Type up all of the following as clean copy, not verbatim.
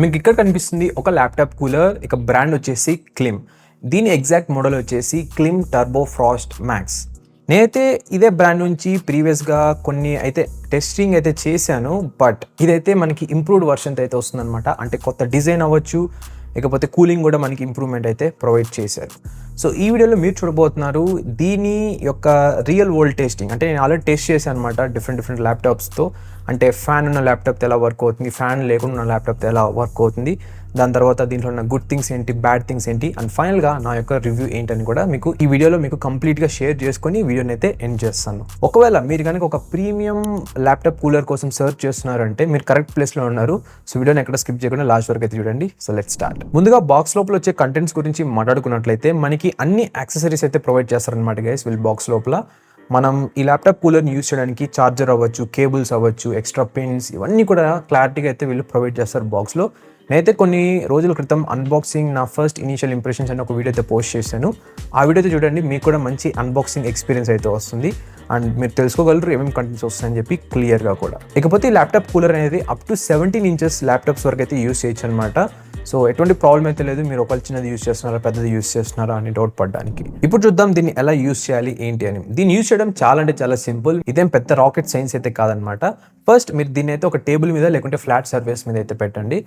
మీకు ఇక్కడ కనిపిస్తుంది ఒక ల్యాప్టాప్ కూలర్. ఇక బ్రాండ్ వచ్చేసి క్లిమ్. దీని ఎగ్జాక్ట్ మోడల్ వచ్చేసి క్లిమ్ టర్బో ఫ్రాస్ట్ మ్యాక్స్. నేనైతే ఇదే బ్రాండ్ నుంచి ప్రీవియస్గా కొన్ని అయితే టెస్టింగ్ అయితే చేశాను, బట్ ఇదైతే మనకి ఇంప్రూవ్డ్ వర్షన్ అయితే వస్తుందన్నమాట. అంటే కొత్త డిజైన్ అవ్వచ్చు, ఇకపోతే కూలింగ్ కూడా మనకి ఇంప్రూవ్మెంట్ అయితే ప్రొవైడ్ చేశారు. సో ఈ వీడియోలో మీరు చూడబోతున్నారు దీని యొక్క రియల్ వరల్డ్ టెస్టింగ్. అంటే నేను ఆల్రెడీ టెస్ట్ చేశాను అనమాట డిఫరెంట్ ల్యాప్టాప్స్తో. అంటే ఫ్యాన్ ఉన్న ల్యాప్టాప్తో ఎలా వర్క్ అవుతుంది, ఫ్యాన్ లేకుండా ఉన్న ల్యాప్టాప్తో ఎలా వర్క్ అవుతుంది, దాని తర్వాత దీంట్లో ఉన్న గుడ్ థింగ్స్ ఏంటి, బ్యాడ్ థింగ్స్ ఏంటి, అండ్ ఫైనల్గా నా యొక్క రివ్యూ ఏంటని కూడా మీకు ఈ వీడియోలో మీకు కంప్లీట్గా షేర్ చేసుకొని వీడియోని అయితే ఎండ్ చేస్తాను. ఒకవేళ మీరు కనుక ఒక ప్రీమియం ల్యాప్టాప్ కూలర్ కోసం సర్చ్ చేస్తున్నారంటే మీరు కరెక్ట్ ప్లేస్లో ఉన్నారు. సో వీడియోని ఎక్కడ స్కిప్ చేయకుండా లాస్ట్ వరకు అయితే చూడండి. So let's start. ముందుగా బాక్స్ లోపల వచ్చే కంటెంట్స్ గురించి మాట్లాడుకున్నట్లయితే మనకి అన్ని యాక్సెసరీస్ అయితే ప్రొవైడ్ చేస్తారనమాట గైస్. వీళ్ళు బాక్స్ లోపల మనం ఈ ల్యాప్టాప్ కూలర్ని యూజ్ చేయడానికి చార్జర్ అవ్వచ్చు, కేబుల్స్ అవ్వచ్చు, ఎక్స్ట్రా పిన్స్, ఇవన్నీ కూడా క్లారిటీగా అయితే వీళ్ళు ప్రొవైడ్ చేస్తారు బాక్స్లో. నేనైతే కొన్ని రోజుల క్రితం అన్బాక్సింగ్ నా ఫస్ట్ ఇనీషియల్ ఇంప్రెషన్స్ అని ఒక వీడియో అయితే పోస్ట్ చేశాను. ఆ వీడియో అయితే చూడండి, మీకు కూడా మంచి అన్బాక్సింగ్ ఎక్స్పీరియన్స్ అయితే వస్తుంది అండ్ మీరు తెలుసుకోగలరు ఏమేమి కంటెంట్స్ వస్తాయని చెప్పి క్లియర్గా కూడా. ఇకపోతే ఈ ల్యాప్టాప్ కూలర్ అనేది అప్ టు 17 ఇంచెస్ ల్యాప్టాప్స్ వరకు అయితే యూజ్ చేయొచ్చు అనమాట. సో ఎటువంటి ప్రాబ్లం అయితే లేదు, మీరు ఒకళ్ళు చిన్నది యూజ్ చేస్తున్నారా పెద్దది యూజ్ చేస్తున్నారా అని డౌట్ పడడానికి. ఇప్పుడు చూద్దాం దీన్ని ఎలా యూజ్ చేయాలి ఏంటి అని. దీన్ని యూజ్ చేయడం చాలా అంటే చాలా సింపుల్. ఇదేం పెద్ద రాకెట్ సైన్స్ అయితే కాదనమాట. ఫస్ట్ మీరు దీన్ని అయితే ఒక టేబుల్ మీద లేకుంటే ఫ్లాట్ సర్ఫేస్ మీద అయితే పెట్టండి.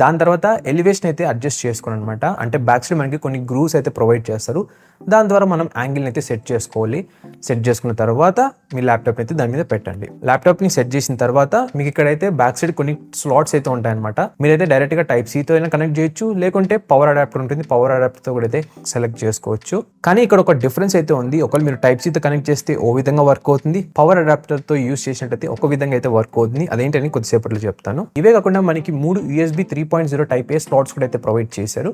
దాని తర్వాత ఎలివేషన్ అయితే అడ్జస్ట్ చేసుకోండి అనమాట. అంటే బ్యాక్ సైడ్ మనకి కొన్ని గ్రూవ్స్ అయితే ప్రొవైడ్ చేస్తారు. దాని ద్వారా మనం యాంగిల్ని అయితే సెట్ చేసుకోవాలి. సెట్ చేసుకున్న తర్వాత మీ ల్యాప్టాప్ అయితే దాని మీద పెట్టండి. ల్యాప్టాప్ని సెట్ చేసిన తర్వాత మీకు ఇక్కడైతే బ్యాక్ సైడ్ కొన్ని స్లాట్స్ అయితే ఉంటాయన్నమాట. మీరైతే డైరెక్ట్గా టైప్ సితో అయినా కనెక్ట్ చేయొచ్చు, లేకుంటే పవర్ అడాప్టర్ ఉంటుంది, పవర్ అడాప్టర్తో కూడా అయితే సెలెక్ట్ చేసుకోవచ్చు. కానీ ఇక్కడ ఒక డిఫరెన్స్ అయితే ఉంది. ఒకవేళ మీరు టైప్ సితో కనెక్ట్ చేస్తే ఓ విధంగా వర్క్ అవుతుంది, పవర్ అడాప్టర్తో యూజ్ చేసినట్టయితే ఒక విధంగా అయితే వర్క్ అవుతుంది. అదేంటని కొద్దిసేపట్లో చెప్తాను. ఇవే కాకుండా మనకి 3 USB 3.0 టైప్ ఏ స్లాట్స్ కూడా అయితే ప్రొవైడ్ చేశారు.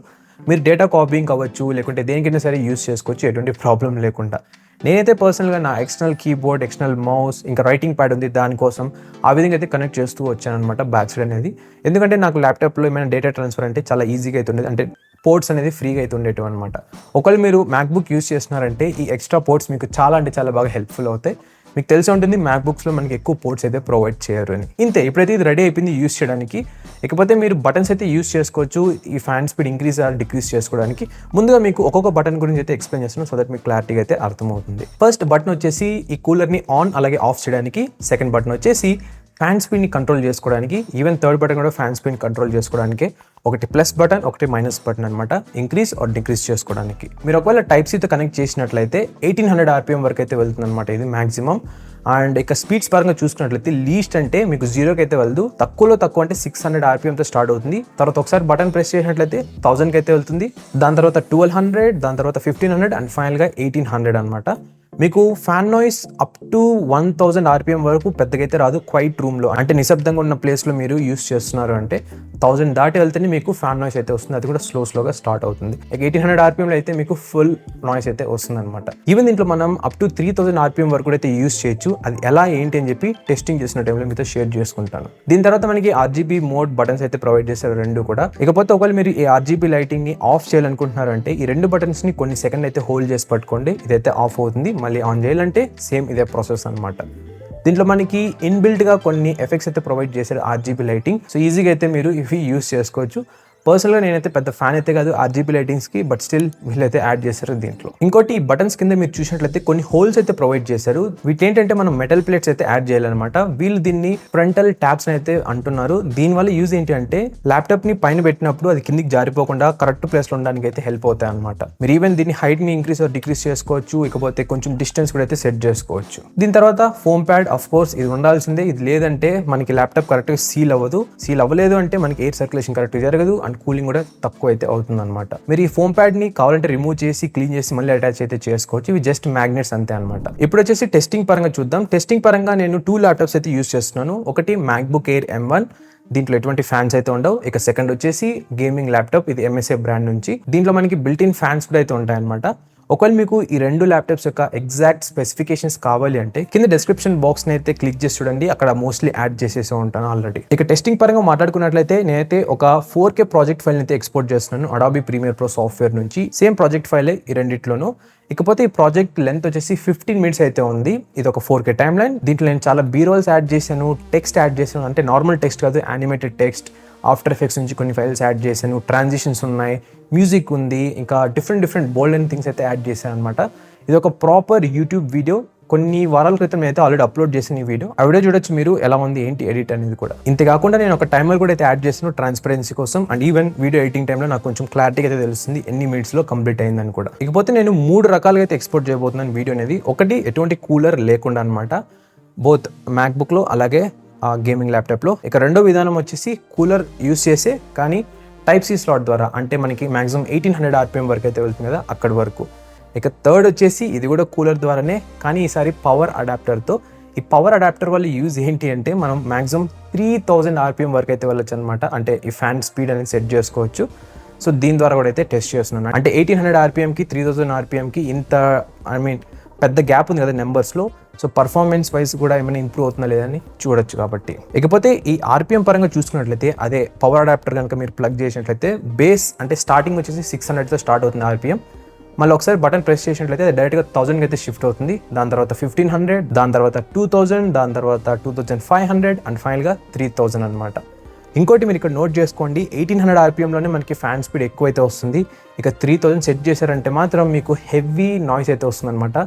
మీరు డేటా కాపీయింగ్ అవ్వచ్చు, లేకుంటే దేనికైనా సరే యూజ్ చేసుకోవచ్చు ఎటువంటి ప్రాబ్లం లేకుండా. నేనైతే పర్సనల్గా నా ఎక్స్టర్నల్ కీబోర్డ్, ఎక్స్టర్నల్ మౌస్, ఇంకా రైటింగ్ ప్యాడ్ ఉంది, దానికోసం ఆ విధంగా అయితే కనెక్ట్ చేస్తూ వచ్చాను అనమాట బ్యాక్ సైడ్ అనేది. ఎందుకంటే నాకు ల్యాప్టాప్లో ఏమైనా డేటా ట్రాన్స్ఫర్ అంటే చాలా ఈజీగా అయితే ఉండేది. అంటే పోర్ట్స్ అనేది ఫ్రీగా అయితే ఉండేటివి అనమాట. ఒకవేళ మీరు మ్యాక్బుక్ యూజ్ చేస్తున్నారంటే ఈ ఎక్స్ట్రా పోర్ట్స్ మీకు చాలా అంటే చాలా బాగా హెల్ప్ఫుల్ అవుతాయి. మీకు తెలిసి ఉంటుంది మ్యాక్బుక్స్లో మనకి ఎక్కువ పోర్ట్స్ అయితే ప్రొవైడ్ చేయరు అని. ఇంతే, ఇప్పుడైతే ఇది రెడీ అయిపోయింది యూజ్ చేయడానికి. ఇకపోతే మీరు బటన్స్ అయితే యూజ్ చేసుకోవచ్చు ఈ fan speed increase or decrease చేసుకోవడానికి. ముందుగా మీకు ఒక్కొక్క బటన్ గురించి అయితే ఎక్స్ప్లెయిన్ చేస్తున్నాను, సో దట్ మీకు క్లారిటీగా అయితే అర్థమవుతుంది. ఫస్ట్ బటన్ వచ్చేసి ఈ కూలర్ని ఆన్ అలాగే ఆఫ్ చేయడానికి. సెకండ్ బటన్ వచ్చేసి ఫ్యాన్ స్పీడ్ని కంట్రోల్ చేసుకోవడానికి. ఈవెన్ థర్డ్ బటన్ కూడా ఫ్యాన్ స్పీడ్ని కంట్రోల్ చేసుకోవడానికి. ఒకటి ప్లస్ బటన్, ఒకటి మైనస్ బటన్ అనమాట, ఇంక్రీజ్ ఆర్ డిక్రీజ్ చేసుకోవడానికి. మీరు ఒకవేళ టైప్ సితో కనెక్ట్ చేసినట్లయితే 1800 RPM వరకు అయితే వెళ్తుంది అనమాట, ఇది మాక్సిమం. అండ్ ఇక స్పీడ్స్ పరంగా చూసుకున్నట్లయితే లీస్ట్ అంటే మీకు 0కి అయితే వెళ్దు, తక్కువలో తక్కువ అంటే 600 RPMతో స్టార్ట్ అవుతుంది. తర్వాత ఒకసారి బటన్ ప్రెస్ చేసినట్లయితే 1000కి అయితే వెళ్తుంది. దాని తర్వాత 1200, దాని తర్వాత 1500 అండ్ ఫైనల్గా 1800 అనమాట. మీకు fan noise up to 1000 RPM వరకు పెద్దగా అయితే రాదు క్వైట్ రూమ్లో, అంటే నిశ్శబ్దంగా ఉన్న ప్లేస్లో మీరు యూస్ చేస్తున్నారు అంటే 1000 దాటి వెళ్తేనే మీకు ఫ్యాన్ నాయిస్ అయితే వస్తుంది. అది కూడా స్లోగా స్టార్ట్ అవుతుంది. 1800 RPMలో అయితే మీకు ఫుల్ నాయిస్ అయితే వస్తుంది అనమాట. ఈవెన్ దీంట్లో మనం అప్ టు 3000 RPM వరకు అయితే యూస్ చేయొచ్చు. అది ఎలా ఏంటి అని చెప్పి టెస్టింగ్ చేసిన టైంలో మీతో షేర్ చేసుకుంటాను. దీని తర్వాత మనకి RGB మోడ్ బటన్స్ అయితే ప్రొవైడ్ చేస్తారు రెండు కూడా. ఇకపోతే ఒకవేళ మీరు ఈ RGB లైటింగ్ ని ఆఫ్ చేయాలనుకుంటున్నారు అంటే ఈ రెండు బటన్స్ ని కొన్ని సెకండ్ అయితే హోల్డ్ చేసి పట్టుకోండి. ఇదైతే ఆఫ్ అవుతుంది. మళ్ళీ ఆన్ చేయాలంటే సేమ్ ఇదే ప్రాసెస్ అనమాట. దీంట్లో మనకి ఇన్బిల్ట్ గా కొన్ని ఎఫెక్ట్స్ అయితే ప్రొవైడ్ చేశారు RGB లైటింగ్. సో ఈజీగా అయితే మీరు ఇవి యూస్ చేసుకోవచ్చు. పర్సనల్గా నేనైతే పెద్ద ఫ్యాన్ అయితే కాదు RGB లైటింగ్స్కి, బట్ స్టిల్ వీళ్ళైతే యాడ్ చేశారు దీంట్లో. ఇంకోటి ఈ బటన్స్ కింద మీరు చూసినట్లయితే కొన్ని హోల్స్ అయితే ప్రొవైడ్ చేశారు. వీటి ఏంటంటే మనం మెటల్ ప్లేట్స్ అయితే యాడ్ చేయాలన్నమాట. వీళ్ళు దీన్ని ఫ్రంటల్ ట్యాప్స్ అయితే అంటున్నారు. దీనివల్ల యూజ్ ఏంటి అంటే ల్యాప్టాప్ ని పైన పెట్టినప్పుడు అది కిందికి జారిపోకుండా కరెక్ట్ ప్లేస్ లో ఉండడానికి అయితే హెల్ప్ అవుతాయి అనమాట. మీరు ఈవెన్ దీన్ని హైట్ ని ఇంక్రీజ్ డిక్రీజ్ చేసుకోవచ్చు. ఇకపోతే కొంచెం డిస్టెన్స్ కూడా అయితే సెట్ చేసుకోవచ్చు. దీని తర్వాత ఫోమ్ ప్యాడ్, ఆఫ్ కోర్స్ ఇది ఉండాల్సిందే. ఇది లేదంటే మనకి ల్యాప్టాప్ కరెక్ట్ గా సీల్ అవ్వదు. సీల్ అవ్వలేదు అంటే మనకి ఎయిర్ సర్క్యులేషన్ కరెక్ట్ జరగదు అండ్ కూలింగ్ కూడా తక్కువ అయితే అవుతుంది అనమాట. మీరు ఈ ఫోమ్ ప్యాడ్ ని కావాలంటే రిమూవ్ చేసి క్లీన్ చేసి మళ్ళీ అటాచ్ అయితే చేసుకోవచ్చు. ఇవి జస్ట్ మ్యాగ్నెట్స్ అంతే అనమాట. ఇప్పుడు వచ్చేసి టెస్టింగ్ పరంగా చూద్దాం. టెస్టింగ్ పరంగా నేను 2 ల్యాప్టాప్స్ అయితే యూస్ చేస్తున్నాను. ఒకటి మ్యాక్బుక్ ఎయిర్ M1, దీంట్లో ఎటువంటి ఫ్యాన్స్ అయితే ఉండవు. ఇక సెకండ్ వచ్చేసి గేమింగ్ ల్యాప్టాప్, ఇది MSI బ్రాండ్ నుంచి. దీంట్లో మనకి బిల్ట్ ఇన్ ఫ్యాన్స్ కూడా అయితే ఉంటాయి అనమాట. ఒకవేళ మీకు ఈ రెండు ల్యాప్టాప్స్ యొక్క ఎగ్జాక్ట్ స్పెసిఫికేషన్స్ కావాలి అంటే కింద డిస్క్రిప్షన్ బాక్స్ ని అయితే క్లిక్ చేసి చూడండి, అక్కడ మోస్ట్లీ యాడ్ చేసేసి ఉంటాను ఆల్రెడీ. ఇక టెస్టింగ్ పరంగా మాట్లాడుకున్నట్లయితే నేనైతే ఒక 4K ప్రాజెక్ట్ ఫైల్ అయితే ఎక్స్పోర్ట్ చేస్తున్నాను అడాబీ ప్రీమియర్ ప్రో సాఫ్ట్వేర్ నుంచి. సేమ్ ప్రాజెక్ట్ ఫైలే ఈ రెండిట్లోనూ. ఇకపోతే ఈ ప్రాజెక్ట్ లెంత్ వచ్చేసి 15 minutes అయితే ఉంది. ఇది ఒక 4K టైమ్ లైన్. దీంట్లో నేను చాలా బీ రోల్స్ యాడ్ చేశాను, టెక్స్ట్ యాడ్ చేశాను. అంటే నార్మల్ టెక్స్ట్ కాదు, యానిమేటెడ్ టెక్స్ట్, ఆఫ్టర్ ఎఫెక్ట్స్ నుంచి కొన్ని ఫైల్స్ యాడ్ చేశాను, ట్రాన్సిషన్స్ ఉన్నాయి, మ్యూజిక్ ఉంది, ఇంకా డిఫరెంట్ బోల్డ్ అండ్ థింగ్స్ అయితే యాడ్ చేశాను అనమాట. ఇది ఒక ప్రాపర్ యూట్యూబ్ వీడియో. కొన్ని వారాల క్రితం అయితే ఆల్రెడీ అప్లోడ్ చేసిన ఈ వీడియో. ఆ వీడియో చూడొచ్చు మీరు ఎలా ఉంది ఏంటి ఎడిట్ అనేది కూడా. ఇంతే కాకుండా నేను ఒక టైమర్ కూడా అయితే యాడ్ చేసాను ట్రాన్స్పరెన్సీ కోసం. అండ్ ఈవెన్ వీడియో ఎడిటింగ్ టైంలో నాకు కొంచెం క్లారిటీగా అయితే తెలుస్తుంది ఎన్ని మినిట్స్లో కంప్లీట్ అయిందని కూడా. ఇకపోతే నేను 3 రకాలుగా అయితే ఎక్స్పోర్ట్ చేయబోతున్నాను వీడియో అనేది. ఒకటి ఎటువంటి కూలర్ లేకుండా అనమాట, బోత్ మ్యాక్బుక్లో అలాగే గేమింగ్ ల్యాప్టాప్లో. ఇక రెండో విధానం వచ్చేసి కూలర్ యూస్ చేసే కానీ టైప్ సి స్లాట్ ద్వారా, అంటే మనకి మ్యాక్సిమం 1800 RPM వరకు అయితే వెళ్తుంది కదా అక్కడి వరకు. ఇక థర్డ్ వచ్చేసి ఇది కూడా కూలర్ ద్వారానే కానీ ఈసారి పవర్ అడాప్టర్తో. ఈ పవర్ అడాప్టర్ వల్ల యూజ్ ఏంటి అంటే మనం మ్యాక్సిమం 3000 RPM వరకు అయితే వెళ్ళొచ్చు అనమాట. అంటే ఈ ఫ్యాన్ స్పీడ్ అనేది సెట్ చేసుకోవచ్చు. సో దీని ద్వారా కూడా అయితే టెస్ట్ చేస్తున్నాను. అంటే 1800 RPMకి 3000 RPMకి ఇంత పెద్ద గ్యాప్ ఉంది కదా నెంబర్స్లో. సో పర్ఫార్మెన్స్ వైజ్ కూడా ఏమైనా ఇంప్రూవ్ అవుతుందా లేదని చూడొచ్చు కాబట్టి. ఇకపోతే ఈ RPM పరంగా చూసుకున్నట్లయితే అదే పవర్ అడాప్టర్ కనుక మీరు ప్లగ్ చేసినట్లయితే బేస్ అంటే స్టార్టింగ్ వచ్చేసి 600తో స్టార్ట్ అవుతుంది RPM. మళ్ళీ ఒకసారి బటన్ ప్రెస్ చేసినట్లయితే డైరెక్ట్గా 1000కి అయితే షిఫ్ట్ అవుతుంది. దాని తర్వాత 1500, దాని తర్వాత 2000, దాని తర్వాత 2500 అండ్ ఫైనల్గా 3000 అనమాట. ఇంకోటి మీరు ఇక్కడ నోట్ చేసుకోండి, 1800 RPMలోనే మనకి ఫ్యాన్ స్పీడ్ ఎక్కువైతే వస్తుంది. ఇక 3000 సెట్ చేశారంటే మాత్రం మీకు హెవీ నాయిస్ అయితే వస్తుంది అనమాట.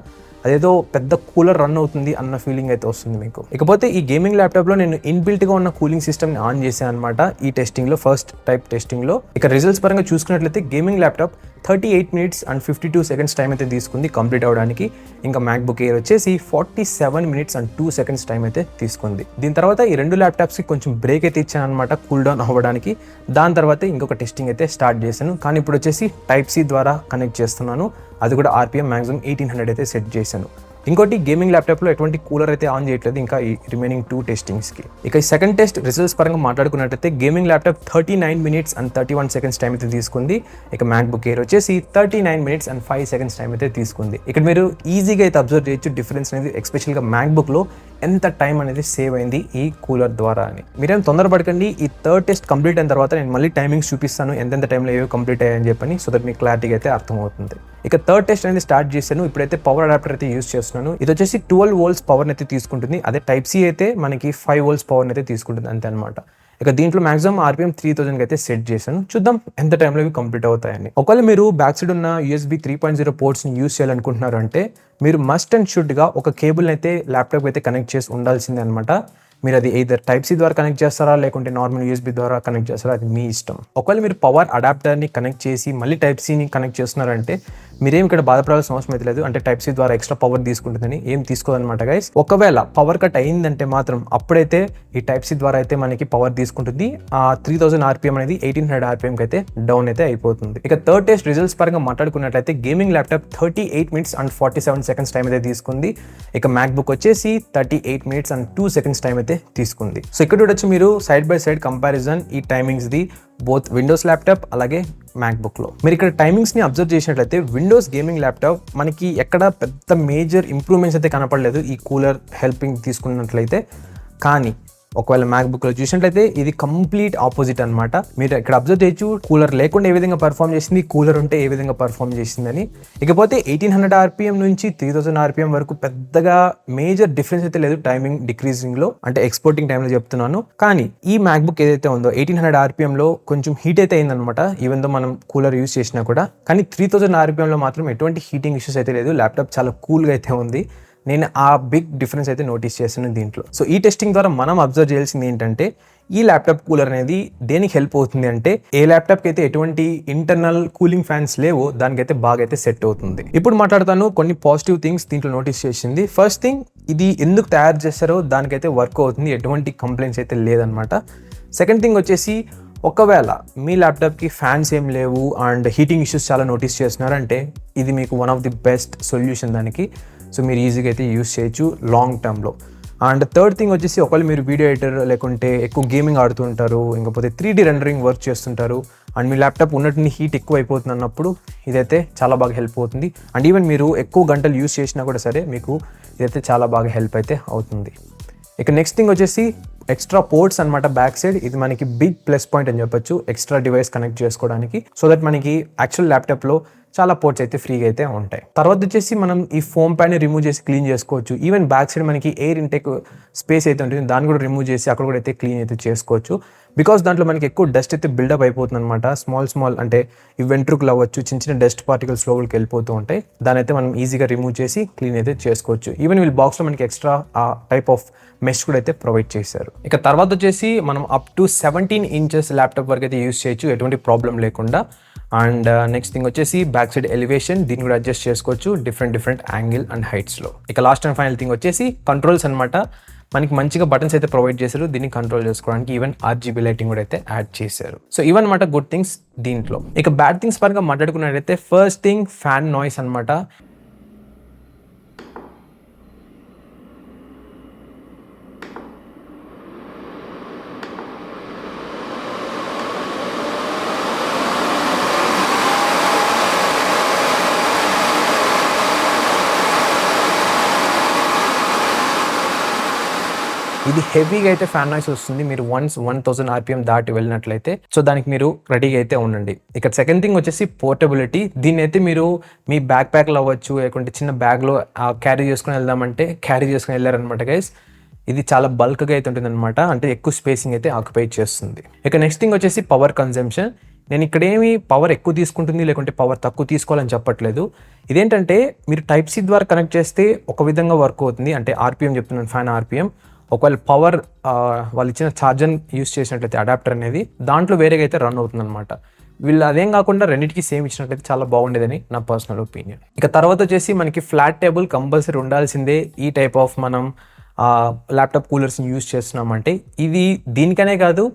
అదేదో పెద్ద కూలర్ రన్ అవుతుంది అన్న ఫీలింగ్ అయితే వస్తుంది మీకు. ఇకపోతే ఈ గేమింగ్ ల్యాప్టాప్లో నేను ఇన్బిల్ట్గా ఉన్న కూలింగ్ సిస్టమ్ని ఆన్ చేశాను అనమాట ఈ టెస్టింగ్లో, ఫస్ట్ టైప్ టెస్టింగ్లో. ఇక రిజల్ట్స్ పరంగా చూసుకున్నట్లయితే gaming laptop 38 minutes and 52 seconds time అయితే తీసుకుంది కంప్లీట్ అవ్వడానికి. ఇంకా మ్యాక్బుక్ ఎయిర్ వచ్చేసి 47 minutes and 2 seconds టైం అయితే తీసుకుంది. దీని తర్వాత ఈ రెండు ల్యాప్టాప్స్కి కొంచెం బ్రేక్ అయితే ఇచ్చాను అనమాట కూల్ డౌన్ అవ్వడానికి. దాని తర్వాత ఇంకొక టెస్టింగ్ అయితే స్టార్ట్ చేశాను. కానీ ఇప్పుడు వచ్చేసి టైప్ సి ద్వారా కనెక్ట్ చేస్తున్నాను. అది కూడా RPM మ్యాక్సిమం 1800 అయితే సెట్ చేశాను. ఇంకోటి గేమింగ్ ల్యాప్టాప్లో ఎటువంటి కూలర్ అయితే ఆన్ చేయట్లేదు ఇంకా ఈ రిమైనింగ్ 2 టెస్టింగ్స్కి. ఇక ఈ సెకండ్ టెస్ట్ రిజల్ట్స్ పరంగా మాట్లాడుకున్నట్లయితే gaming laptop 39 minutes and 31 seconds time అయితే తీసుకుంది. ఇక మ్యాక్బుక్ ఎయిర్ వచ్చేసి 39 minutes and 5 seconds టైం అయితే తీసుకుంది. ఇక్కడ మీరు ఈజీగా అయితే అబ్జర్వ్ చేయొచ్చు డిఫరెన్స్ అనేది, ఎస్పెషల్గా మ్యాక్బుక్లో ఎంత టైం అనేది సేవ్ అయింది ఈ కూలర్ ద్వారా అని. మీరేం తొందరపడకండి, ఈ థర్డ్ టెస్ట్ కంప్లీట్ అయిన తర్వాత నేను మళ్ళీ టైమింగ్స్ చూపిస్తాను ఎంతెంత టైంలో ఏవో కంప్లీట్ అయ్యాయని చెప్పని, సో దట్ మీకు క్లారిటీగా అయితే అర్థమవుతుంది. ఇక థర్డ్ టెస్ట్ అనేది స్టార్ట్ చేశాను. ఇప్పుడైతే పవర్ అడాప్టర్ అయితే యూస్ చేస్తున్నాను. ఇది వచ్చేసి 12 volts పవర్ అయితే తీసుకుంటుంది. అదే టైప్ సి అయితే మనకి 5 volts పవర్ అయితే తీసుకుంటుంది అంతే అనమాట. ఇక దీంట్లో మాక్సిమం RPM 3000 అయితే సెట్ చేశాను. చూద్దాం ఎంత టైంలో ఇవి కంప్లీట్ అవుతాయని. ఒకవేళ మీరు బ్యాక్ సైడ్ ఉన్న USB 3.0 పోర్ట్స్ని యూస్ చేయాలనుకుంటున్నారు అంటే మీరు మస్ట్ అండ్ షుడ్గా ఒక కేబుల్ అయితే ల్యాప్టాప్ అయితే కనెక్ట్ చేసి ఉండాల్సిందే అనమాట. మీరు అది ఎయిదర్ టైప్ సి ద్వారా కనెక్ట్ చేస్తారా లేకుంటే నార్మల్ USB ద్వారా కనెక్ట్ చేస్తారా, అది మీ ఇష్టం. ఒకవేళ మీరు పవర్ అడాప్టర్ని కనెక్ట్ చేసి మళ్ళీ టైప్ సిని కనెక్ట్ చేస్తున్నారంటే మీరేం ఇక్కడ బాధపడాల్సిన అవసరం అయితే లేదు. అంటే టైప్ సి ద్వారా ఎక్స్ట్రా పవర్ తీసుకుంటుందని ఏం తీసుకోదన్నమాట గైస్. ఒకవేళ పవర్ కట్ అయిందంటే మాత్రం అప్పుడైతే ఈ టైప్ సి ద్వారా అయితే మనకి పవర్ తీసుకుంటుంది. 3000 RPM అనేది 1800 RPMకి అయితే డౌన్ అయితే అయిపోతుంది. ఇక థర్డ్ టెస్ట్ రిజల్ట్స్ పరంగా మాట్లాడుకున్నట్లయితే gaming laptop 38 minutes and 47 seconds time అయితే తీసుకుంది. ఇక మ్యాక్బుక్ వచ్చేసి 38 minutes and 2 seconds టైం అయితే తీసుకుంది. సో ఇక్కడ చూడొచ్చు మీరు సైడ్ బై సైడ్ కంపారిజన్ ఈ timings the both Windows laptop అలాగే మ్యాక్బుక్లో. మీరు ఇక్కడ టైమింగ్స్ని అబ్జర్వ్ చేసినట్లయితే విండోస్ గేమింగ్ ల్యాప్టాప్ మనకి ఎక్కడ పెద్ద మేజర్ ఇంప్రూవ్మెంట్స్ అయితే కనపడలేదు ఈ కూలర్ హెల్పింగ్ తీసుకున్నట్లయితే. కానీ ఒకవేళ మ్యాక్బుక్లో చూసినట్లయితే ఇది కంప్లీట్ ఆపోజిట్ అనమాట. మీరు ఇక్కడ అబ్జర్వ్ చేయొచ్చు కూలర్ లేకుండా ఏ విధంగా పర్ఫామ్ చేసింది, కూలర్ ఉంటే ఏ విధంగా పర్ఫామ్ చేసిందని. ఇకపోతే 1800 RPM నుంచి 3000 RPM వరకు పెద్దగా మేజర్ డిఫరెన్స్ అయితే లేదు టైమింగ్ డిక్రీజింగ్లో, అంటే ఎక్స్పోర్టింగ్ టైంలో చెప్తున్నాను. కానీ ఈ మ్యాక్బుక్ ఏదైతే ఉందో 1800 RPMలో కొంచెం హీట్ అయితే అయిందనమాట ఈవెన్ దో మనం కూలర్ యూస్ చేసినా కూడా. కానీ 3000 RPMలో మాత్రం ఎటువంటి హీటింగ్ ఇష్యూస్ అయితే లేదు. ల్యాప్టాప్ చాలా కూల్గా అయితే ఉంది. నేను ఆ బిగ్ డిఫరెన్స్ అయితే నోటీస్ చేశాను దీంట్లో. సో ఈ టెస్టింగ్ ద్వారా మనం అబ్జర్వ్ చేయాల్సింది ఏంటంటే ఈ ల్యాప్టాప్ కూలర్ అనేది దేనికి హెల్ప్ అవుతుంది అంటే ఏ ల్యాప్టాప్కి అయితే ఎటువంటి ఇంటర్నల్ కూలింగ్ ఫ్యాన్స్ లేవో దానికైతే బాగా అయితే సెట్ అవుతుంది. ఇప్పుడు మాట్లాడతాను కొన్ని పాజిటివ్ థింగ్స్ దీంట్లో నోటీస్ చేసింది. ఫస్ట్ థింగ్, ఇది ఎందుకు తయారు చేస్తారో దానికైతే వర్క్ అవుతుంది, ఎటువంటి కంప్లైంట్స్ అయితే లేదనమాట. సెకండ్ థింగ్ వచ్చేసి ఒకవేళ మీ ల్యాప్టాప్కి ఫ్యాన్స్ ఏం లేవు అండ్ హీటింగ్ ఇష్యూస్ చాలా నోటీస్ చేస్తున్నారంటే ఇది మీకు one of the best solution దానికి. సో మీరు ఈజీగా అయితే యూస్ చేయొచ్చు లాంగ్ టర్మ్లో. అండ్ థర్డ్ థింగ్ వచ్చేసి ఒకవేళ మీరు వీడియో ఎడిటర్ లేకుంటే ఎక్కువ గేమింగ్ ఆడుతుంటారు, ఇంకపోతే 3D రెండరింగ్ వర్క్ చేస్తుంటారు అండ్ మీ ల్యాప్టాప్ ఉన్నట్టు హీట్ ఎక్కువ అయిపోతుంది అన్నప్పుడు ఇదైతే చాలా బాగా హెల్ప్ అవుతుంది. అండ్ ఈవెన్ మీరు ఎక్కువ గంటలు యూస్ చేసినా కూడా సరే మీకు ఇదైతే చాలా బాగా హెల్ప్ అయితే అవుతుంది. ఇక నెక్స్ట్ థింగ్ వచ్చేసి ఎక్స్ట్రా పోర్ట్స్ అనమాట బ్యాక్ సైడ్. ఇది మనకి బిగ్ ప్లస్ పాయింట్ అని చెప్పొచ్చు ఎక్స్ట్రా డివైస్ కనెక్ట్ చేసుకోవడానికి. సో దట్ మనకి యాక్చువల్ ల్యాప్టాప్లో చాలా పోర్ట్స్ అయితే ఫ్రీగా అయితే ఉంటాయి. తర్వాత వచ్చేసి మనం ఈ ఫోమ్ ప్యాన్ రిమూవ్ చేసి క్లీన్ చేసుకోవచ్చు. ఈవెన్ బ్యాక్ సైడ్ మనకి ఎయిర్ ఇంటేక్ స్పేస్ అయితే ఉంటుంది, దాన్ని కూడా రిమూవ్ చేసి అక్కడ కూడా అయితే క్లీన్ అయితే చేసుకోవచ్చు. బికాస్ దాంట్లో మనకి ఎక్కువ డస్ట్ అయితే బిల్డప్ అయిపోతుంది అనమాట. స్మాల్ అంటే ఈ వెంట్రుకలు అవ్వచ్చు, చిన్న డస్ట్ పార్టికల్స్ లోపలికి వెళ్ళిపోతూ ఉంటాయి. దాని అయితే మనం ఈజీగా రిమూవ్ చేసి క్లీన్ అయితే చేసుకోవచ్చు. ఈవెన్ వీళ్ళు బాక్స్లో మనకి ఎక్స్ట్రా ఆ టైప్ ఆఫ్ మెష్ కూడా అయితే ప్రొవైడ్ చేశారు. ఇక తర్వాత వచ్చేసి మనం అప్ టు 17 ఇంచెస్ ల్యాప్టాప్ వరకు అయితే యూస్ చేయొచ్చు ఎటువంటి ప్రాబ్లం లేకుండా. అండ్ నెక్స్ట్ థింగ్ వచ్చేసి బ్యాక్ సైడ్ ఎలివేషన్, దీన్ని కూడా అడ్జస్ట్ చేసుకోవచ్చు డిఫరెంట్ యాంగిల్ అండ్ హైట్స్లో. ఇక లాస్ట్ అండ్ ఫైనల్ థింగ్ వచ్చేసి కంట్రోల్స్ అనమాట. మనకి మంచిగా బటన్స్ అయితే ప్రొవైడ్ చేశారు దీన్ని కంట్రోల్ చేసుకోవడానికి. ఈవెన్ RGB లైటింగ్ కూడా అయితే యాడ్ చేశారు. సో ఇవన్నమాట గుడ్ థింగ్స్ దీంట్లో. ఇక బ్యాడ్ థింగ్స్ పరంగా మాట్లాడుకున్నట్టయితే ఫస్ట్ థింగ్ ఫ్యాన్ నాయిస్ అనమాట. ఇది హెవీగా అయితే ఫ్యాన్ నాయిస్ వస్తుంది మీరు 1000 RPM దాటి వెళ్ళినట్లయితే. సో దానికి మీరు రెడీగా అయితే ఉండండి. ఇక సెకండ్ థింగ్ వచ్చేసి పోర్టబిలిటీ. దీన్ని అయితే మీరు మీ బ్యాక్ ప్యాక్లో అవ్వచ్చు, లేకుంటే చిన్న బ్యాగ్లో క్యారీ చేసుకుని వెళ్దామంటే క్యారీ చేసుకుని వెళ్ళారనమాట గైస్. ఇది చాలా బల్క్గా అయితే ఉంటుంది అనమాట, అంటే ఎక్కువ స్పేసింగ్ అయితే ఆక్యుపై చేస్తుంది. ఇక నెక్స్ట్ థింగ్ వచ్చేసి పవర్ కన్జంప్షన్. నేను ఇక్కడ ఏమి పవర్ ఎక్కువ తీసుకుంటుంది లేకుంటే పవర్ తక్కువ తీసుకోవాలని చెప్పట్లేదు. ఇదేంటంటే మీరు Type-C ద్వారా కనెక్ట్ చేస్తే ఒక విధంగా వర్క్ అవుతుంది, అంటే RPM చెప్తున్నాను, ఫ్యాన్ RPM. ఒకవేళ పవర్ వాళ్ళు ఇచ్చిన ఛార్జర్ యూస్ చేసినట్లయితే అడాప్టర్ అనేది దాంట్లో వేరేగా అయితే రన్ అవుతుంది అనమాట. వీళ్ళు అదేం కాకుండా రెండింటికి సేమ్ ఇచ్చినట్లయితే చాలా బాగుండేదని నా పర్సనల్ ఒపీనియన్. ఇక తర్వాత వచ్చేసి మనకి ఫ్లాట్ టేబుల్ కంపల్సరీ ఉండాల్సిందే ఈ టైప్ ఆఫ్ మనం ల్యాప్టాప్ కూలర్స్ని యూస్ చేస్తున్నామంటే. ఇది దీనికనే కాదు,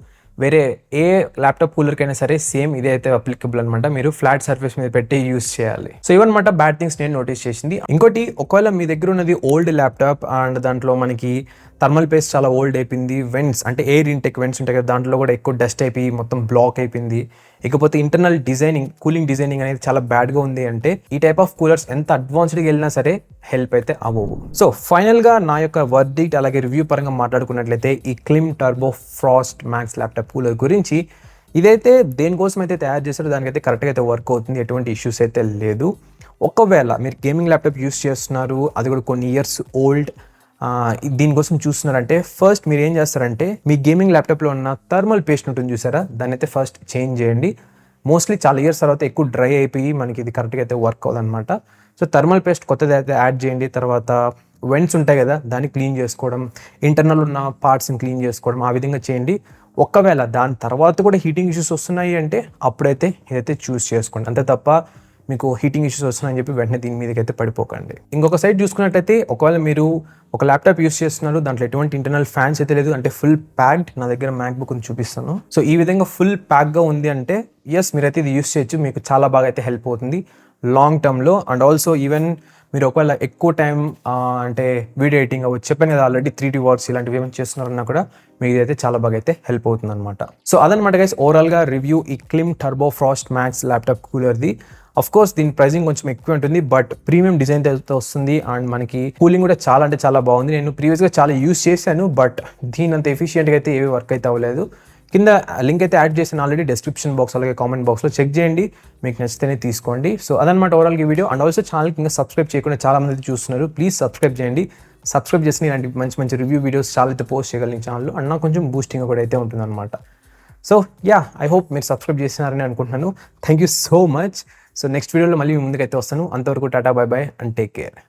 వేరే ఏ ల్యాప్టాప్ కూలర్కైనా సరే సేమ్ ఇదే అయితే అప్లికబుల్ అనమాట. మీరు ఫ్లాట్ సర్ఫేస్ మీద పెట్టి యూస్ చేయాలి. సో ఇవన్నమాట బ్యాడ్ థింగ్స్ నేను నోటీస్ చేసింది. ఇంకోటి, ఒకవేళ మీ దగ్గర ఉన్నది ఓల్డ్ ల్యాప్టాప్ అండ్ దాంట్లో మనకి థర్మల్ పేస్ట్ చాలా ఓల్డ్ అయిపోయింది, వెంట్స్ అంటే ఎయిర్ ఇంటెక్ వెంట్స్ ఉంటాయి కదా, దాంట్లో కూడా ఎక్కువ డస్ట్ అయిపోయి మొత్తం బ్లాక్ అయిపోయింది, ఇకపోతే ఇంటర్నల్ డిజైనింగ్, కూలింగ్ డిజైనింగ్ అనేది చాలా బ్యాడ్గా ఉంది అంటే ఈ టైప్ ఆఫ్ కూలర్స్ ఎంత అడ్వాన్స్డ్గా వెళ్ళినా సరే హెల్ప్ అయితే అవ్వవు. సో ఫైనల్గా నా యొక్క వర్డిక్ట్ అలాగే రివ్యూ పరంగా మాట్లాడుకున్నట్లయితే ఈ Klim Turbo Frost Max laptop cooler గురించి, ఇదైతే దేనికోసం అయితే తయారు చేస్తారో దానికైతే కరెక్ట్గా అయితే వర్క్ అవుతుంది, ఎటువంటి ఇష్యూస్ అయితే లేదు. ఒకవేళ మీరు గేమింగ్ ల్యాప్టాప్ యూస్ చేస్తున్నారు, అది కూడా కొన్ని ఇయర్స్ ఓల్డ్, దీనికోసం చూస్తున్నారంటే ఫస్ట్ మీరు ఏం చేస్తారంటే మీ గేమింగ్ ల్యాప్టాప్లో ఉన్న థర్మల్ పేస్ట్ ఉంటుంది చూసారా, దాన్ని అయితే ఫస్ట్ చేంజ్ చేయండి. మోస్ట్లీ చాలా ఇయర్స్ తర్వాత ఎక్కువ డ్రై అయిపోయి మనకి ఇది కరెక్ట్గా అయితే వర్క్ అవ్వదన్నమాట. సో థర్మల్ పేస్ట్ కొత్తది అయితే యాడ్ చేయండి. తర్వాత వెంట్స్ ఉంటాయి కదా, దాన్ని క్లీన్ చేసుకోవడం, ఇంటర్నల్ ఉన్న పార్ట్స్ని క్లీన్ చేసుకోవడం, ఆ విధంగా చేయండి. ఒకవేళ దాని తర్వాత కూడా హీటింగ్ ఇష్యూస్ వస్తున్నాయి అంటే అప్పుడైతే ఇదైతే చూస్ చేసుకోండి. అంతే తప్ప మీకు హీటింగ్ ఇష్యూస్ వస్తున్నాయని చెప్పి వెంటనే దీని మీదకి అయితే పడిపోకండి. ఇంకొక సైడ్ చూసుకున్నట్టయితే ఒకవేళ మీరు ఒక ల్యాప్టాప్ యూస్ చేస్తున్నారు, దాంట్లో ఎటువంటి ఇంటర్నల్ ఫ్యాన్స్ అయితే లేదు, అంటే ఫుల్ ప్యాక్డ్, నా దగ్గర మ్యాక్బుక్ చూపిస్తాను. సో ఈ విధంగా ఫుల్ ప్యాక్గా ఉంది అంటే ఎస్ మీరైతే ఇది యూస్ చేయొచ్చు, మీకు చాలా బాగా అయితే హెల్ప్ అవుతుంది లాంగ్ టర్మ్లో. అండ్ ఆల్సో ఈవెన్ మీరు ఒకవేళ ఎక్కువ టైం అంటే వీడియో ఎడిటింగ్ అవ్వచ్చు, చెప్పాను కదా ఆల్రెడీ 3D వర్క్స్ ఇలాంటివి ఏమైనా చేస్తున్నారన్నా కూడా మీకు ఇదైతే చాలా బాగా అయితే హెల్ప్ అవుతుంది అనమాట. సో అదనమాట గైస్ ఓవరాల్గా రివ్యూ ఈ Klim Turbo Frost Max laptop కూలర్ది. అఫ్ కోర్స్ దీని ప్రైసింగ్ కొంచెం ఎక్కువ ఉంటుంది, బట్ ప్రీమియం డిజైన్ అయితే వస్తుంది అండ్ మనకి కూలింగ్ కూడా చాలా అంటే చాలా బాగుంది. నేను ప్రీవియస్గా చాలా యూస్ చేశాను, బట్ దీని అంత ఎఫిషియెంట్గా అయితే ఏవి వర్క్ అయితే అవ్వలేదు. కింద లింక్ అయితే యాడ్ చేసిన ఆల్రెడీ డిస్క్రిప్షన్ బాక్స్ అలాగే కామెంట్ బాక్స్లో చెక్ చేయండి, మీకు నచ్చితేనే తీసుకోండి. సో అదనమాట ఓవరాల్గా ఈ వీడియో. అండ్ ఆల్సో ఛానల్కి ఇంకా సబ్స్క్రైబ్ చేయకుండా చాలా మంది చూస్తున్నారు, ప్లీజ్ సబ్స్క్రైబ్ చేయండి. సబ్స్క్రైబ్ చేసి ఇలాంటి మంచి రివ్యూ వీడియోస్ చాలా అయితే పోస్ట్ చేయగలిగిన ఛానల్లో, అండ్ నాకు కొంచెం బూస్టింగ్ కూడా అయితే ఉంటుందన్నమాట. సో యా, ఐ హోప్ మీరు సబ్స్క్రైబ్ చేస్తున్నారని అనుకుంటున్నాను. Thank you so much. So next వీడియోలో మళ్ళీ మీ ముందుకైతే వస్తాను. అంతవరకు Tata, by by and take care.